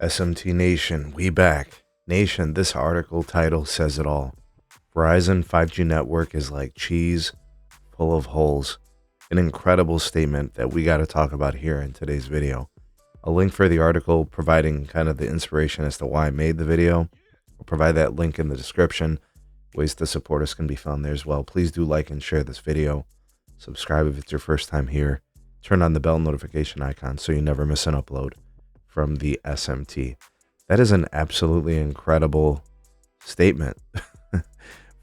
SMT Nation, we back. Nation, this article title says it all. Verizon 5G network is like cheese full of holes. An incredible statement that we got to talk about here in today's video. A link for the article providing kind of the inspiration as to why I made the video. I'll provide that link in the description. Ways to support us can be found there as well. Please do like and share this video. Subscribe if it's your first time here. Turn on the bell notification icon so you never miss an upload from the SMT. That is an absolutely incredible statement.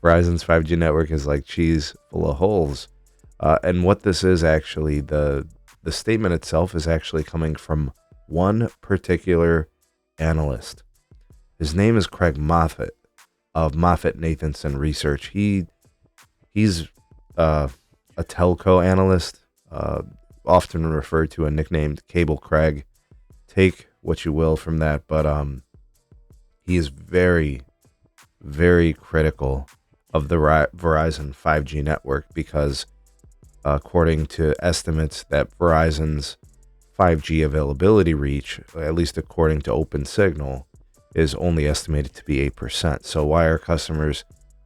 Verizon's 5G network is like cheese full of holes. And what this is actually, the statement itself is actually coming from one particular analyst. His name is Craig Moffett of MoffettNathanson Research. He's a telco analyst, often referred to and nicknamed Cable Craig. Take what you will from that, but he is very, very critical of the Verizon 5G network because according to estimates that Verizon's 5G availability reach, at least according to OpenSignal, is only estimated to be 8%. So why are customers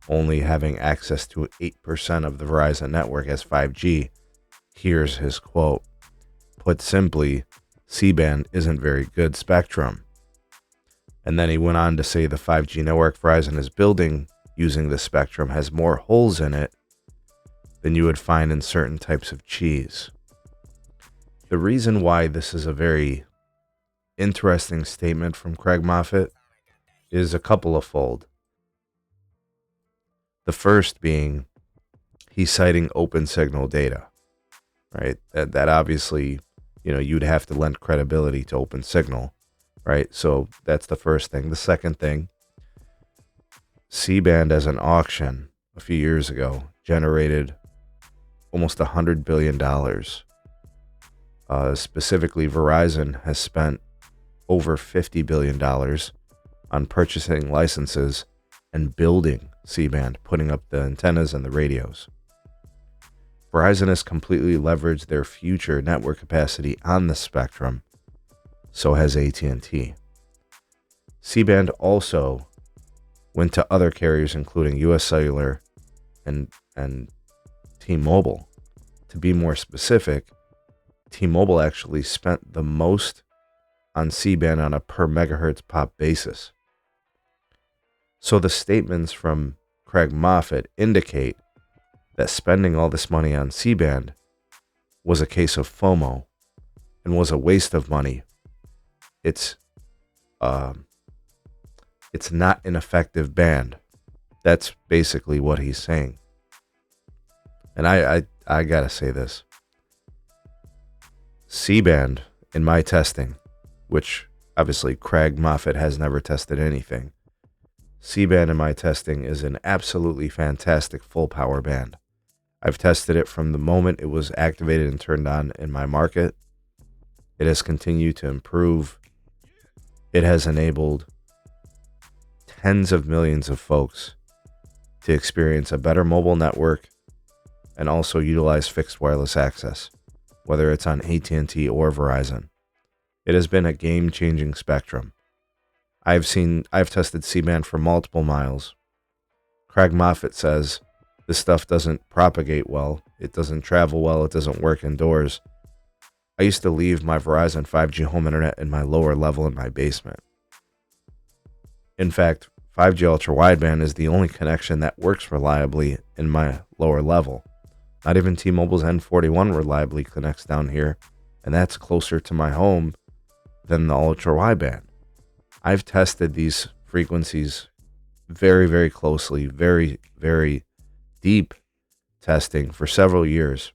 only having access to 8% of the Verizon network as 5G? Here's his quote. Put simply, C-band isn't very good spectrum. And then he went on to say the 5G network Verizon is building using the spectrum has more holes in it than you would find in certain types of cheese. The reason why this is a very interesting statement from Craig Moffett is a couple of fold. The first being he's citing OpenSignal data, right? That obviously, you'd have to lend credibility to OpenSignal, right? So that's the first thing. The second thing, C-band as an auction a few years ago generated almost $100 billion. Specifically, Verizon has spent over $50 billion on purchasing licenses and building C-band, putting up the antennas and the radios. Verizon has completely leveraged their future network capacity on the spectrum. So has AT&T. C-band also went to other carriers, including US Cellular and T-Mobile. To be more specific, T-Mobile actually spent the most on C-band on a per megahertz pop basis. So the statements from Craig Moffett indicate that spending all this money on C-band was a case of FOMO and was a waste of money. It's not an effective band. That's basically what he's saying. And I gotta say this. C-band, in my testing, which obviously Craig Moffett has never tested anything, C-band in my testing is an absolutely fantastic full power band. I've tested it from the moment it was activated and turned on in my market. It has continued to improve. It has enabled tens of millions of folks to experience a better mobile network and also utilize fixed wireless access, whether it's on AT&T or Verizon. It has been a game-changing spectrum. I've tested C-band for multiple miles. Craig Moffett says this stuff doesn't propagate well, it doesn't travel well, it doesn't work indoors. I used to leave my Verizon 5G home internet in my lower level in my basement. In fact, 5G Ultrawide is the only connection that works reliably in my lower level. Not even T-Mobile's N41 reliably connects down here, and that's closer to my home than the Ultrawide band. I've tested these frequencies very, very closely, very, very deep testing for several years.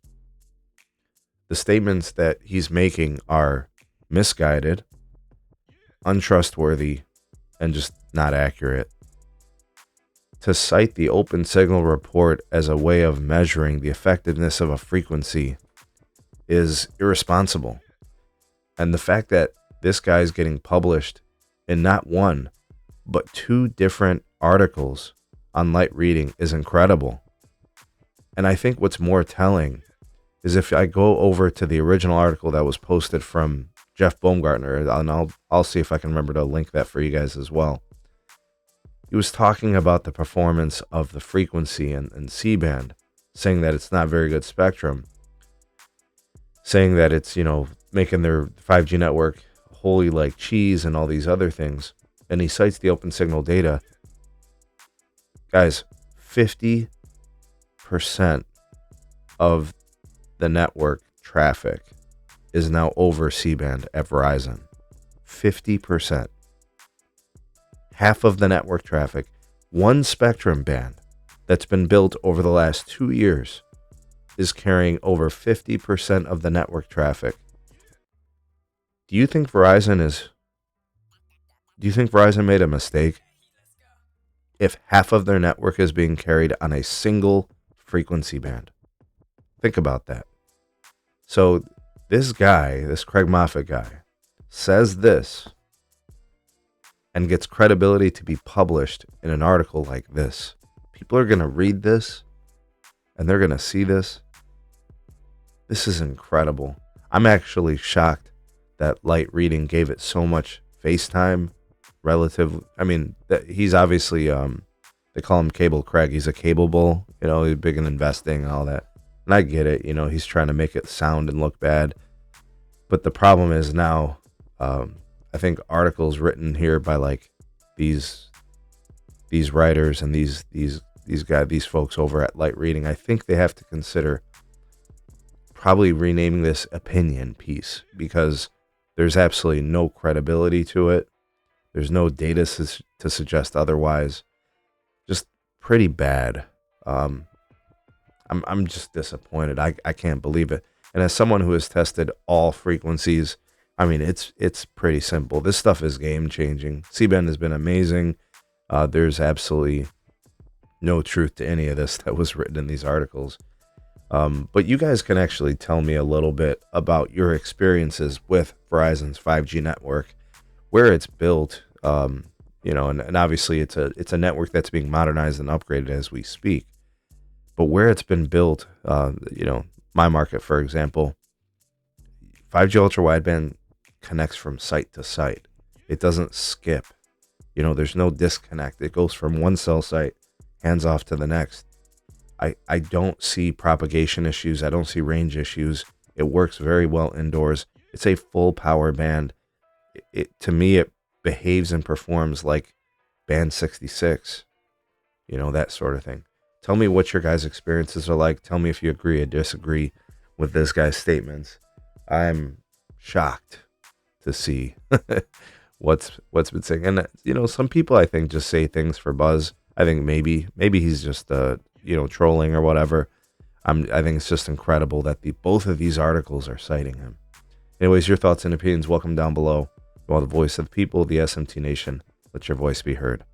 The statements that he's making are misguided, untrustworthy, and just not accurate. To cite the OpenSignal report as a way of measuring the effectiveness of a frequency is irresponsible. And the fact that this guy is getting published in not one, but two different articles on light reading is incredible. And I think what's more telling is if I go over to the original article that was posted from Jeff Baumgartner, and I'll see if I can remember to link that for you guys as well. He was talking about the performance of the frequency and C-band, saying that it's not very good spectrum, saying that it's, making their 5G network wholly like cheese and all these other things. And he cites the open signal data. Guys, 50% of the network traffic is now over C-band at Verizon. 50%. Half of the network traffic, one spectrum band that's been built over the last 2 years, is carrying over 50% of the network traffic. Do you think Verizon made a mistake if half of their network is being carried on a single frequency band? Think about that. So this guy, this Craig Moffett guy, says this and gets credibility to be published in an article like this. People are going to read this and they're going to see this. This is incredible. I'm actually shocked that Light Reading gave it so much face time relative. I mean, he's obviously, they call him Cable Craig. He's a cable bull, he's big in investing and all that. And I get it, he's trying to make it sound and look bad. But the problem is now, I think articles written here by like these writers and these folks over at Light Reading, I think they have to consider probably renaming this opinion piece, because there's absolutely no credibility to it. There's no data to suggest otherwise. Just pretty bad. I'm just disappointed. I can't believe it. And as someone who has tested all frequencies, I mean, it's pretty simple. This stuff is game changing. C-band has been amazing. There's absolutely no truth to any of this that was written in these articles. But you guys can actually tell me a little bit about your experiences with Verizon's 5G network, where it's built, and obviously it's a network that's being modernized and upgraded as we speak. But where it's been built, my market, for example, 5G ultra wideband connects from site to site. It doesn't skip. There's no disconnect. It goes from one cell site, hands off to the next. I don't see propagation issues. I don't see range issues. It works very well indoors. It's a full power band. To me, it behaves and performs like band 66, that sort of thing. Tell me what your guys' experiences are like. Tell me if you agree or disagree with this guy's statements. I'm shocked to see what's been saying. And, some people, I think, just say things for buzz. I think maybe he's just, trolling or whatever. I think it's just incredible that both of these articles are citing him. Anyways, your thoughts and opinions, welcome down below. You are the voice of the people, the SMT Nation. Let your voice be heard.